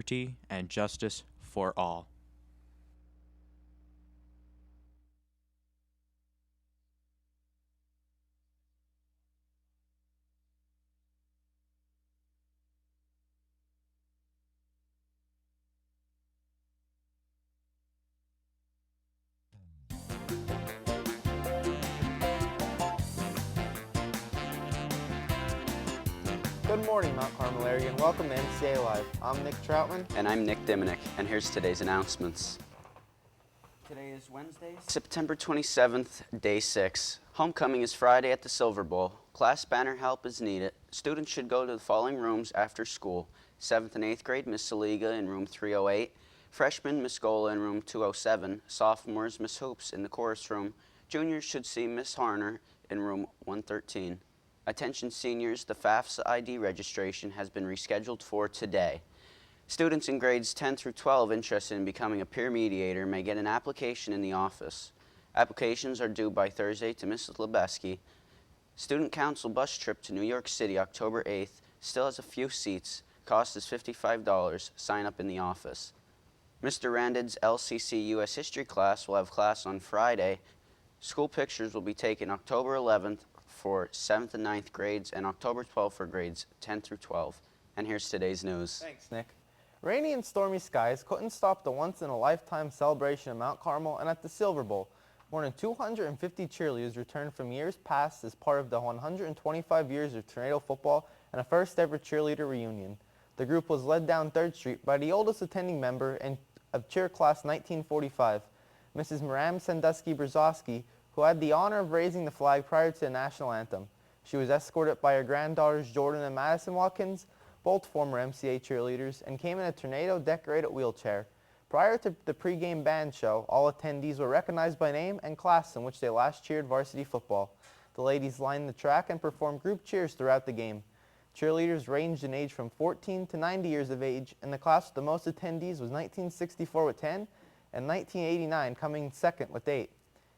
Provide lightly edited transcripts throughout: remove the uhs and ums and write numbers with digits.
liberty, and justice for all. Good morning, Mount Carmel area, and welcome to MCA Live. I'm Nick Troutman. And I'm Nick Diminick, and here's today's announcements. Today is Wednesday, September 27th, day 6. Homecoming is Friday at the Silver Bowl. Class banner help is needed. Students should go to the following rooms after school. 7th and 8th grade, Miss Saliga in room 308. Freshmen, Miss Gola in room 207. Sophomores, Miss Hoops in the chorus room. Juniors should see Miss Harner in room 113. Attention seniors, the FAFSA ID registration has been rescheduled for today. Students in grades 10 through 12 interested in becoming a peer mediator may get an application in the office. Applications are due by Thursday to Mrs. Lebeski. Student Council bus trip to New York City, October 8th, still has a few seats. Cost is $55. Sign up in the office. Mr. Randid's LCC U.S. History class will have class on Friday. School pictures will be taken October 11th for 7th and 9th grades and October 12th for grades 10 through 12. And here's today's news. Thanks, Nick. Rainy and stormy skies couldn't stop the once-in-a-lifetime celebration of Mount Carmel and at the Silver Bowl. More than 250 cheerleaders returned from years past as part of the 125 years of tornado football and a first-ever cheerleader reunion. The group was led down 3rd Street by the oldest attending member of cheer class 1945, Mrs. Miram Sandusky-Brzozowski, who had the honor of raising the flag prior to the national anthem. She was escorted by her granddaughters Jordan and Madison Watkins, both former MCA cheerleaders, and came in a tornado-decorated wheelchair. Prior to the pregame band show, all attendees were recognized by name and class in which they last cheered varsity football. The ladies lined the track and performed group cheers throughout the game. Cheerleaders ranged in age from 14 to 90 years of age, and the class with the most attendees was 1964 with 10 and 1989 coming second with 8.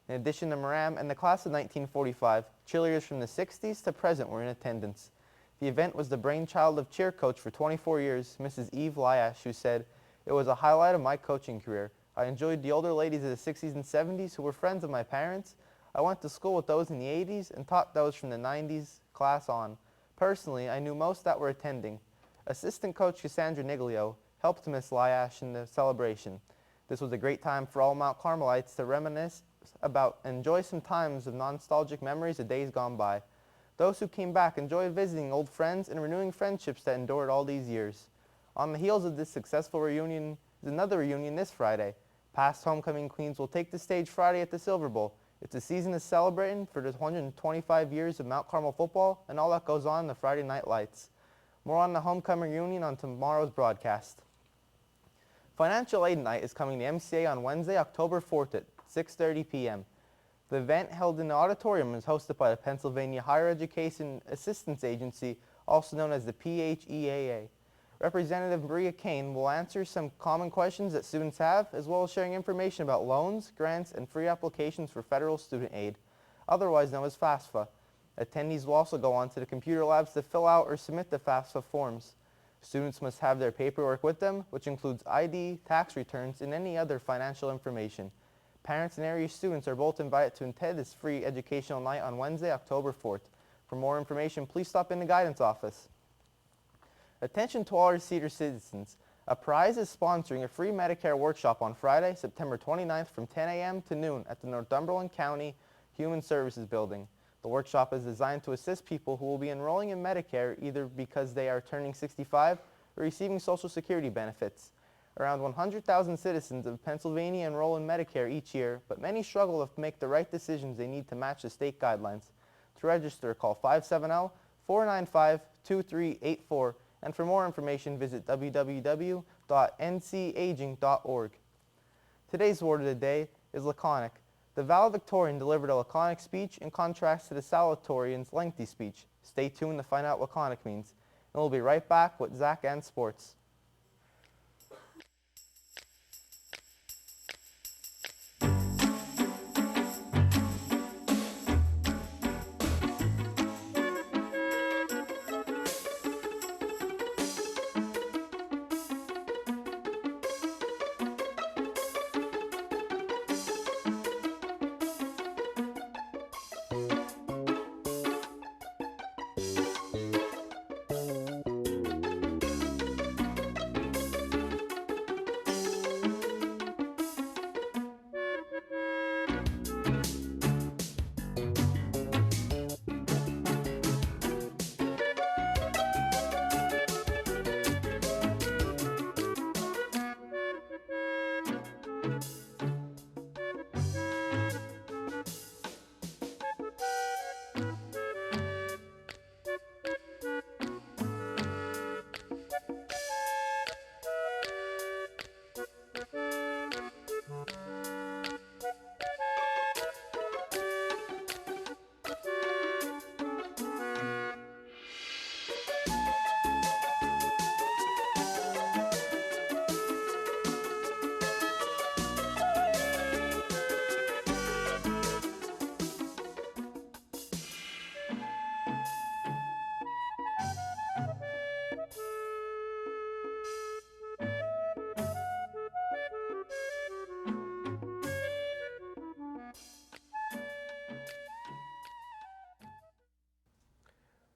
In addition to Miram and the class of 1945, cheerleaders from the 60s to present were in attendance. The event was the brainchild of cheer coach for 24 years, Mrs. Eve Lyash, who said, "It was a highlight of my coaching career. I enjoyed the older ladies of the 60s and 70s who were friends of my parents. I went to school with those in the 80s and taught those from the 90s class on. Personally, I knew most that were attending." Assistant coach Cassandra Niglio helped Miss Lyash in the celebration. This was a great time for all Mount Carmelites to reminisce about and enjoy some times of nostalgic memories of days gone by. Those who came back enjoyed visiting old friends and renewing friendships that endured all these years. On the heels of this successful reunion is another reunion this Friday. Past homecoming queens will take the stage Friday at the Silver Bowl. It's a season of celebrating for the 125 years of Mount Carmel football and all that goes on in the Friday night lights. More on the homecoming reunion on tomorrow's broadcast. Financial Aid Night is coming to MCA on Wednesday, October 4th at 6:30 p.m. The event, held in the auditorium, is hosted by the Pennsylvania Higher Education Assistance Agency, also known as the PHEAA. Representative Maria Kane will answer some common questions that students have, as well as sharing information about loans, grants, and free applications for federal student aid, otherwise known as FAFSA. Attendees will also go on to the computer labs to fill out or submit the FAFSA forms. Students must have their paperwork with them, which includes ID, tax returns, and any other financial information. Parents and area students are both invited to attend this free educational night on Wednesday, October 4th. For more information, please stop in the guidance office. Attention to all our senior citizens. A prize is sponsoring a free Medicare Workshop on Friday, September 29th from 10 a.m. to noon at the Northumberland County Human Services Building. The workshop is designed to assist people who will be enrolling in Medicare either because they are turning 65 or receiving Social Security benefits. Around 100,000 citizens of Pennsylvania enroll in Medicare each year, but many struggle to make the right decisions they need to match the state guidelines. To register, call 570-495-2384, and for more information, visit www.ncaging.org. Today's word of the day is laconic. The valedictorian delivered a laconic speech in contrast to the salutatorian's lengthy speech. Stay tuned to find out what laconic means. And we'll be right back with Zach and Sports.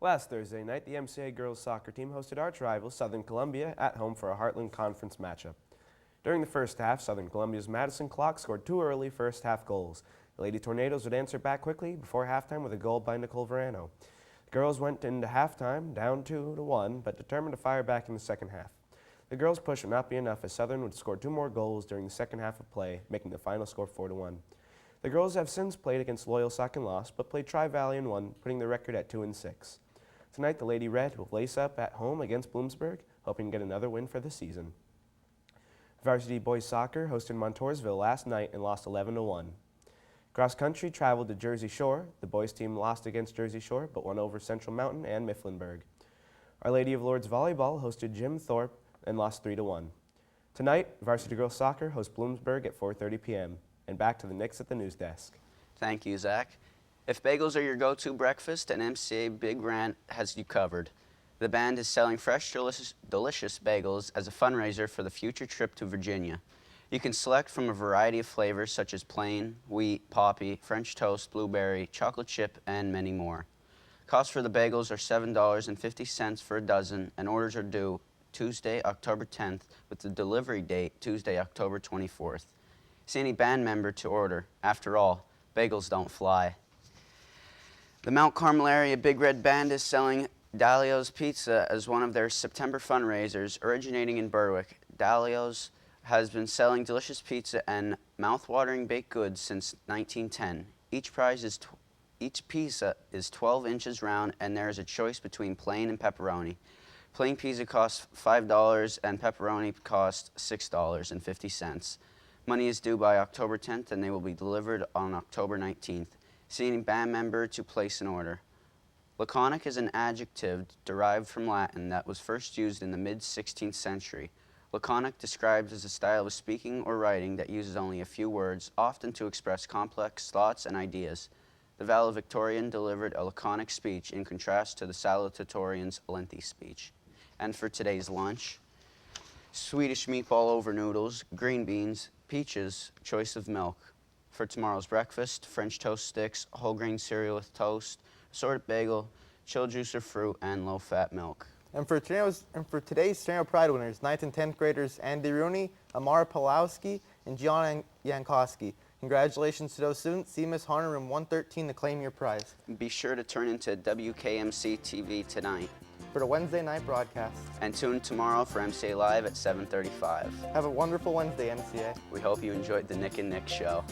Last Thursday night, the MCA girls soccer team hosted arch rival Southern Columbia at home for a Heartland Conference matchup. During the first half, Southern Columbia's Madison Clock scored 2 early first-half goals. The Lady Tornadoes would answer back quickly before halftime with a goal by Nicole Verano. The girls went into halftime down 2-1, but determined to fire back in the second half. The girls' push would not be enough as Southern would score 2 more goals during the second half of play, making the final score 4-1. The girls have since played against Loyal Sauk and lost, but played Tri-Valley and won, putting the record at 2-6. Tonight, the Lady Red will lace up at home against Bloomsburg, hoping to get another win for the season. Varsity boys soccer hosted Montoursville last night and lost 11-1. Cross country traveled to Jersey Shore. The boys team lost against Jersey Shore, but won over Central Mountain and Mifflinburg. Our Lady of Lourdes volleyball hosted Jim Thorpe and lost 3-1. Tonight, varsity girls soccer hosts Bloomsburg at 4:30 p.m. And back to the Knicks at the news desk. Thank you, Zach. If bagels are your go-to breakfast, an MCA Big Rant has you covered. The band is selling fresh, delicious bagels as a fundraiser for the future trip to Virginia. You can select from a variety of flavors such as plain, wheat, poppy, French toast, blueberry, chocolate chip, and many more. Costs for the bagels are $7.50 for a dozen, and orders are due Tuesday, October 10th, with the delivery date Tuesday, October 24th. See any band member to order. After all, bagels don't fly. The Mount Carmel area Big Red Band is selling Dahlia Pizza as one of their September fundraisers originating in Berwick. Dahlia's has been selling delicious pizza and mouth-watering baked goods since 1910. Each pizza is 12 inches round, and there is a choice between plain and pepperoni. Plain pizza costs $5 and pepperoni costs $6.50. Money is due by October 10th, and they will be delivered on October 19th. See any band member to place an order. Laconic is an adjective derived from Latin that was first used in the mid-16th century. Laconic describes as a style of speaking or writing that uses only a few words, often to express complex thoughts and ideas. The valedictorian delivered a laconic speech in contrast to the salutatorian's lengthy speech. And for today's lunch, Swedish meatball over noodles, green beans, peaches, choice of milk. For tomorrow's breakfast, French toast sticks, whole grain cereal with toast, assorted bagel, chilled juice or fruit, and low-fat milk. And for today's Stereo Pride winners, 9th and 10th graders Andy Rooney, Amara Pulowski, and Gianna Yankowski. Congratulations to those students. See Miss Harner room 113 to claim your prize. Be sure to turn into WKMC TV tonight. For the Wednesday night broadcast. And tune tomorrow for MCA Live at 7:35. Have a wonderful Wednesday, MCA. We hope you enjoyed the Nick and Nick show.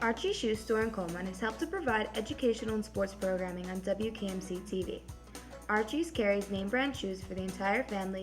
Archie Shoe Store in Coleman has helped to provide educational and sports programming on WKMC TV. Archie's carries name brand shoes for the entire family